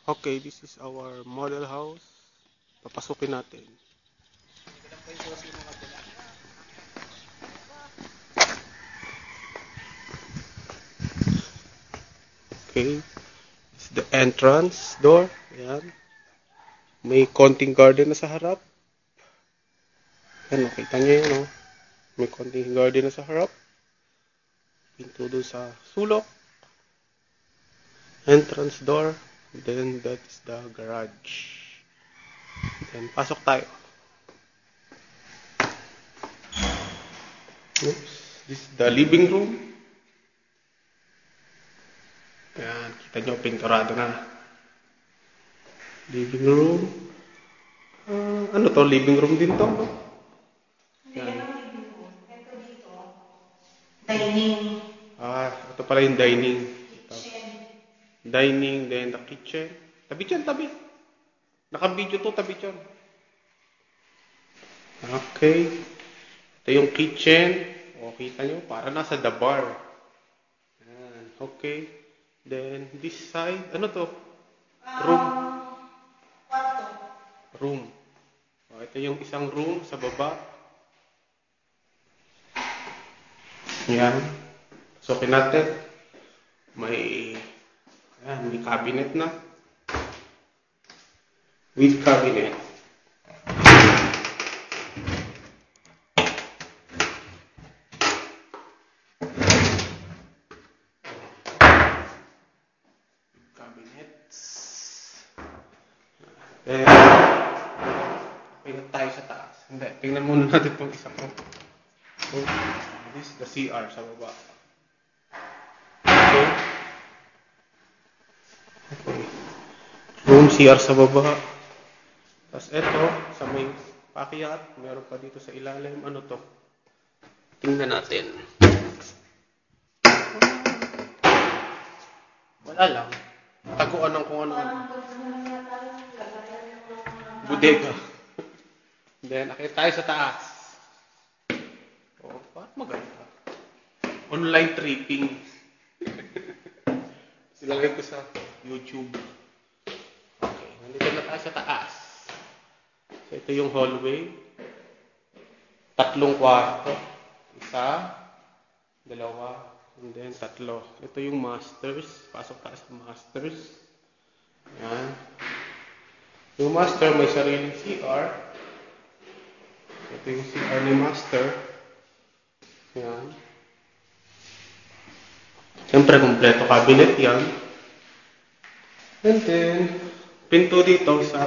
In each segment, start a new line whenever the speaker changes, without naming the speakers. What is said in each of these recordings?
Okay, this is our model house. Papasukin natin. Okay, this is the entrance door. Ayan. May konting garden na sa harap. Ayan, nakita nyo yan, oh. May konting garden na sa harap. Pinto doon sa sulok. Entrance door. Then, that is the garage. Then, pasok tayo. Oops. This is the living room. Ayan, kita nyo, pinturado na. Living room. Ano to? Living room din to, no? Yan.
Dining.
Ito pala yung dining.
Kitchen.
Dining, then the kitchen. Tabi dyan, tabi. Naka-video to, tabi dyan. Okay. Ito yung kitchen. O, kita nyo, para nasa the bar. Ayan, okay. Then, this side, ano to? Room.
Kwarto.
Room. O, ito yung isang room sa baba. Yan. Pasukin natin. May cabinet na. With cabinet. Cabinets. Pinat tayo sa taas. Hindi, tingnan muna natin itong isa ko. So, this is the CR sa baba. Okay. Okay. Room CR sa baba. Tapos ito, sa may pakyat, meron pa dito sa ilalim. Ano to? Tingnan natin. Wala lang. Taguan ng kung ano. Bodega. Then, akit tayo sa taas. Oh, bakit maganda? Online tripping. Silagay ko sa YouTube. Okay, nandito na tayo sa taas. So, ito yung hallway. 3 kwarto. 1, 2, and then 3. Ito yung masters. Pasok tayo sa masters. Ayan. Yung master may sariling CR. Ito yung CR ni master. Ayan. Siyempre, kompleto cabinet yan. And then, pinto dito sa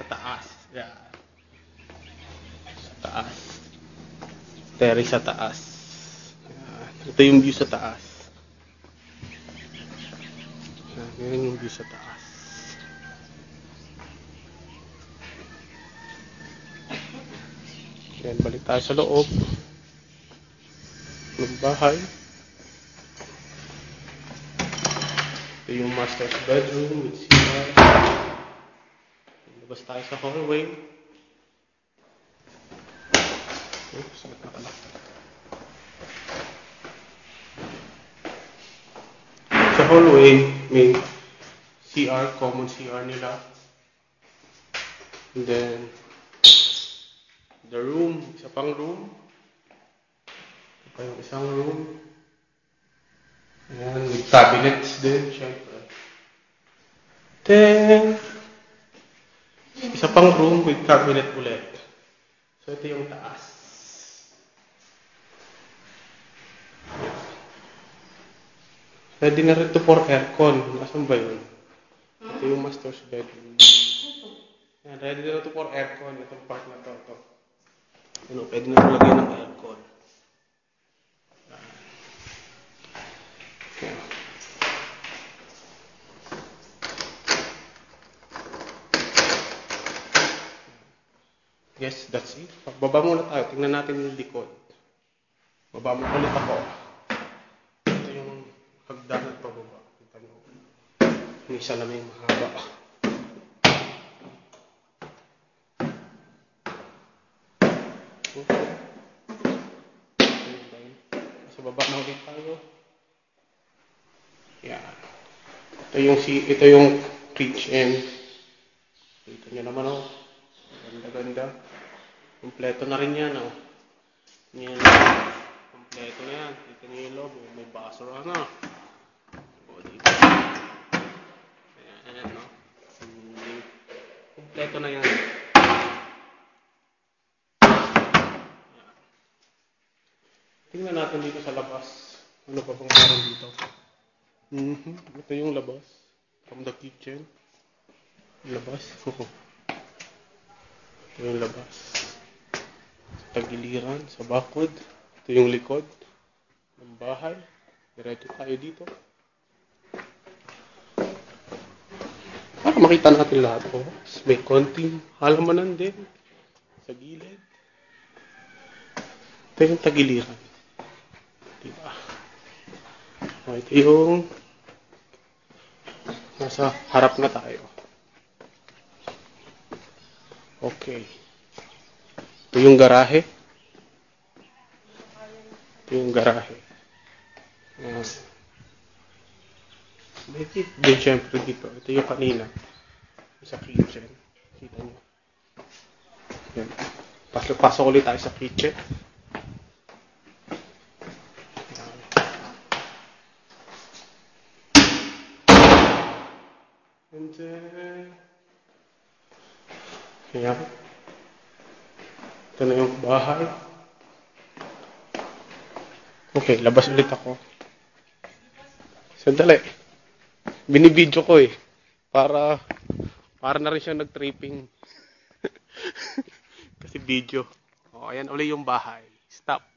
taas. Ayan. Sa taas. Terrace sa taas. Ayan. Ito yung view sa taas. Ayan yung view sa taas. Ayan, balik tayo sa loob ng bahay. Ito yung master's bedroom with CR. Labas tayo sa hallway. Oops, sakit na pala. Sa hallway, may CR, common CR nila. And then, the room, isa pang room. Ito pa yung isang room. Ayan, with cabinets din, syempre. Then, isa pang room with cabinet ulit. So, ito yung taas. Ready na rin ito for aircon. Nasaan ba yun? Ito yung master's bedroom. Ayan, ready na ito for aircon. Itong part na to. Ano, pwede na lagyan ng aircon. Ayan. Yes, that's it. Pagbaba muna tayo. Tingnan natin yung likod. Baba mo ulit ako. Ito yung hagdanan pababa. Kita nyo. Yung isa na may mahaba. Okay. Sa baba na ulit tayo. Yan. Ito yung kitchen. Dito nyo naman oh. Ganda-ganda. Kompleto na rin yan oh. Yan. Kompleto na yan. Dito nyo yung loob. May basura na. O dito. Ayan no. Kompleto na yan. Tingnan natin dito sa labas. Ano pa bang meron dito? Ito yung labas. From the kitchen. Labas. Ito yung labas. Sa tagiliran, sa bakod. Ito yung likod ng bahay. Diretso tayo dito. Para makita natin lahat. Oh. May konting halamanan din. Sa gilid. Ito yung tagiliran. Diba? O, ito yung nasa harap na tayo. Okay. Ito yung garahe. Ito yung garahe. May tip din syempre dito. Ito yung kanina. Sa kitchen. Kita nyo. Yan. Pasok ulit tayo sa kitchen. And then, ayan. Ito na yung bahay. Okay, labas ulit ako. Sandali. Binibidyo ko eh. Para na rin siya nag-tripping. Kasi video. O, ayan uli yung bahay. Stop.